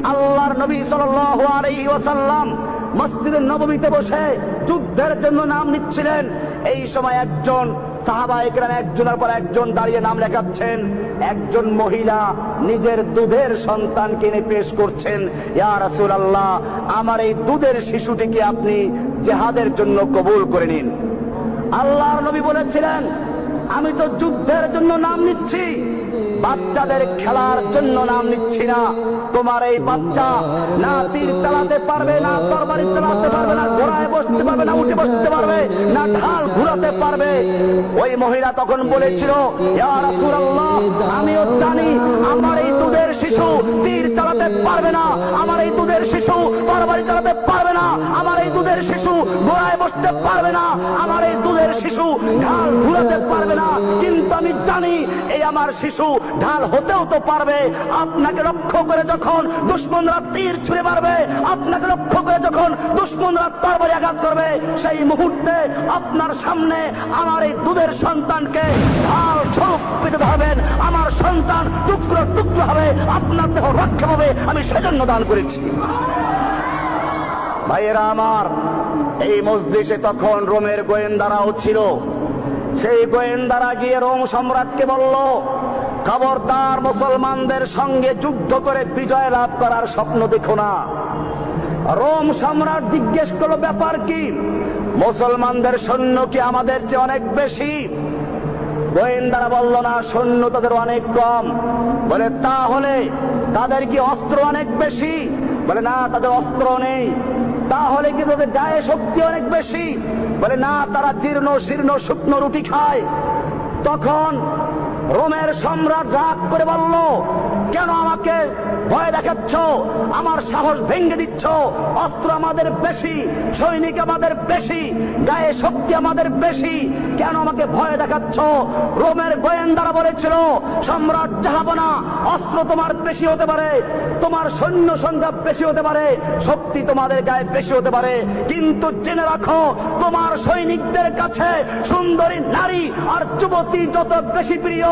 আল্লাহর নবী সাল্লাল্লাহু আলাইহি ওয়াসাল্লাম মসজিদে নববীতে বসে যুদ্ধের জন্য নাম নিচ্ছিলেন। এই সময় একজন সাহাবায়ে কেরাম একজনের পর একজন দাঁড়িয়ে নাম লেখাচ্ছেন। একজন মহিলা নিজের দুধের সন্তানকে এনে পেশ করছেন, ইয়া রাসূলুল্লাহ, আমার এই দুধের শিশুটিকে আপনি জিহাদের জন্য কবুল করে নিন। আল্লাহর নবী বলেছিলেন, আমি তো যুদ্ধের জন্য নাম নিচ্ছি, বাচ্চাদের খেলার জন্য নাম নিচ্ছি না। তোমার এই বাচ্চা না তীর চালাতে পারবে, না তরবারি চালাতে পারবে, না ঘোড়ায় বসতে পারবে, না উঠে বসতে পারবে, না ঢাল ঘুরাতে পারবে। ওই মহিলা তখন বলেছিল, ইয়া রাসূলুল্লাহ, আমিও জানি আমার এই দুধের শিশু তীর চালাতে পারবে না, আমার এই দুধের শিশু তরবারি চালাতে পারবে না, আমার এই দুধের শিশু ঘোড়ায় বসতে পারবে না, আমার এই দুধের শিশু ঢাল ঘুরাতে পারবে না, কিন্তু আমি জানি এই আমার শিশু ঢাল হতেও তো পারবে। আপনাকে লক্ষ্য করে যখন দুশমনরা তীর ছুঁড়ে মারবে, আপনাকে লক্ষ্য করে যখন দুশমনরা তরবারি আঘাত করবে, সেই মুহূর্তে আপনার সামনে আমার এই দুধের সন্তানকে ঢাল স্বরূপ পেতে ধরবেন, আমার সন্তান টুকরো টুকরো হবে, আপনার দেহ রক্ষা হবে, আমি সেজন্য দান করেছি। ভাইয়েরা আমার, এই মজলিসে তখন রোমের গোয়েন্দারাও ছিল। সেই গোয়েন্দারা গিয়ে রোম সম্রাটকে বলল, খবরদার, মুসলমানদের সঙ্গে যুদ্ধ করে বিজয় লাভ করার স্বপ্ন দেখো না। রোম সম্রাট জিজ্ঞেস করলো, ব্যাপার কি? মুসলমানদের সৈন্য কি আমাদের চেয়ে অনেক বেশি? গোয়েন্দারা বলল, না, সৈন্য তাদের অনেক কম। বলে, তাহলে তাদের কি অস্ত্র অনেক বেশি? বলে, না, তাদের অস্ত্র নেই। তাহলে কি তাদের গায়ে শক্তি অনেক বেশি? বলে, না, তারা জীর্ণ শীর্ণ শুকনো রুটি খায়। তখন রোমের সম্রাট রাগ করে বলল, কেন আমাকে ভয় দেখাচ্ছ? আমার সাহস ভেঙে দিচ্ছ। অস্ত্র আমাদের বেশি, সৈনিক আমাদের বেশি, গায়ে শক্তি আমাদের বেশি, কেন আমাকে ভয় দেখাচ্ছ? রোমের গোয়েন্দারা বলেছিল, সম্রাট জাহাপনা, অস্ত্র তোমার বেশি হতে পারে, তোমার সৈন্য সংখ্যা বেশি হতে পারে, শক্তি তোমাদের গায়ে বেশি হতে পারে, কিন্তু জেনে রাখো, তোমার সৈনিকদের কাছে সুন্দরী নারী আর যুবতী যত বেশি প্রিয়,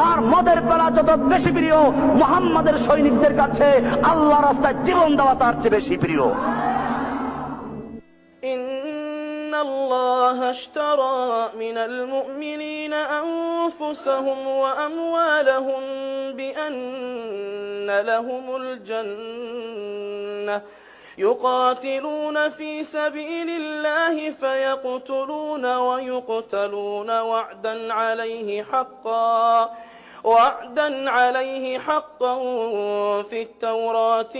আর মদের পেলা যত বেশি প্রিয়, মুহাম্মাদের সৈনিকদের কাছে আল্লাহ রাস্তায় জীবন দেওয়া তার চেয়ে বেশি প্রিয়। ইন্নাল্লাহ আশতারা মিনাল মুমিনিনা আনফুসাহুম ওয়া আমওয়ালাহুম বিআন্না লাহুমুল জান্নাহ يقاتلون في سبيل الله فيقتلون ويقتلون وعدا عليه حقا في التوراة